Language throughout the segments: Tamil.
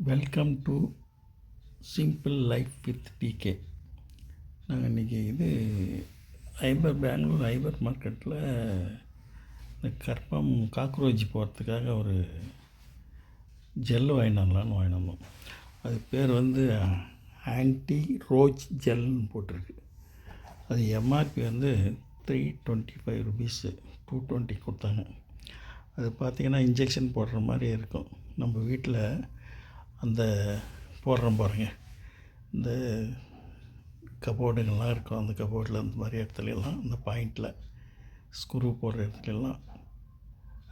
Welcome to simple life with DK. நாங்கள் இன்றைக்கி பெங்களூர் ஐபர் மார்க்கெட்டில் இந்த கற்பம் காக்ரோச் போகிறதுக்காக ஒரு ஜெல் வாங்கிட்டு வந்தோம். அது பேர் ஆன்டி ரோச் ஜெல்னு போட்டிருக்கு. அது எம்ஆர்பி 325 ருபீஸு, 220 கொடுத்தாங்க. அது பார்த்திங்கன்னா இன்ஜெக்ஷன் போடுற மாதிரி இருக்கும். நம்ம வீட்டில் அந்த போடுறோம் பாருங்க, இந்த கபோர்டுங்கள்லாம் இருக்கும். அந்த கபோர்டில் அந்த மாதிரி இடத்துலலாம், அந்த பாயிண்டில் ஸ்க்ரூ போடுற இடத்துலலாம்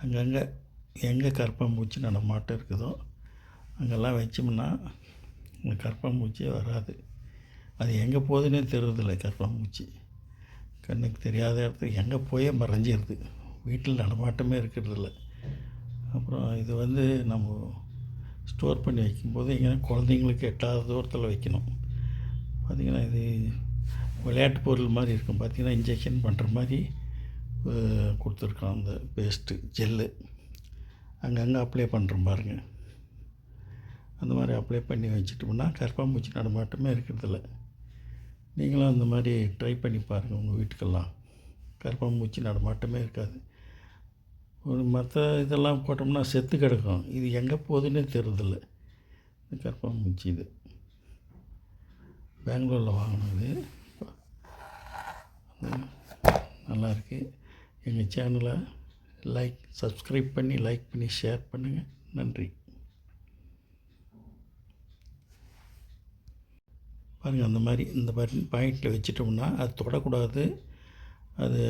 அங்கங்கே எங்கே கரப்பாம்பூச்சி நடமாட்டம் இருக்குதோ அங்கெல்லாம் வச்சோம்னா அந்த கரப்பாம்பூச்சியே வராது. அது எங்கே போகுதுன்னே தெரியுறதில்ல. கரப்பாம்பூச்சி கண்ணுக்கு தெரியாத இடத்துக்கு எங்கே போயே மறைஞ்சிருது. வீட்டில் நடமாட்டமே இருக்கிறதில்ல. அப்புறம் இது நம்ம ஸ்டோர் பண்ணி வைக்கும்போது எங்கே குழந்தைங்களுக்கு எட்டாவது தூரத்தில் வைக்கணும். பார்த்திங்கன்னா இது விளையாட்டு பொருள் மாதிரி இருக்கும். பார்த்திங்கன்னா இன்ஜெக்ஷன் பண்ணுற மாதிரி கொடுத்துருக்கோம். அந்த பேஸ்ட்டு ஜெல்லு அங்கங்கே அப்ளை பண்ணுறோம் பாருங்கள். அந்த மாதிரி அப்ளை பண்ணி வச்சுட்டோம்னா கரப்பாம்பூச்சி நடமாட்டமே இருக்கிறதில்ல. நீங்களும் அந்த மாதிரி ட்ரை பண்ணி பாருங்கள். உங்கள் வீட்டுக்கெல்லாம் கரப்பாம்பூச்சி நடமாட்டமே இருக்காது. மற்ற இதெல்லாம் போட்டோம்னா செத்து கிடக்கும். இது எங்கே போகுதுன்னே தெரியுறதில்ல. இந்த கரப்பாம்பூச்சி இது பெங்களூரில் வாங்கினது. நல்லாயிருக்கு. எங்கள் சேனலை சப்ஸ்கிரைப் பண்ணி லைக் பண்ணி ஷேர் பண்ணுங்கள். நன்றி. பாருங்கள், அந்த மாதிரி இந்த பாயிண்டில் வச்சிட்டோம்னா அது தொடக்கூடாது. அது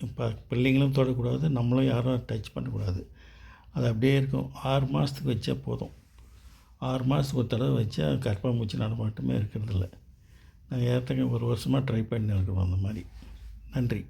இப்போ பிள்ளைங்களும் தொடக்கூடாது, நம்மளும் யாரும் டச் பண்ணக்கூடாது. அது அப்படியே இருக்கும். 6 மாதத்துக்கு வச்சா போதும். 6 மாதத்துக்கு ஒரு தடவை வச்சா கரப்பாம்பூச்சி நடமாட்டமே இருக்கிறதில்ல. நாங்கள் ஏற்கனவே 1 வருஷமாக ட்ரை பண்ணி இருக்கிறோம் அந்த மாதிரி. நன்றி.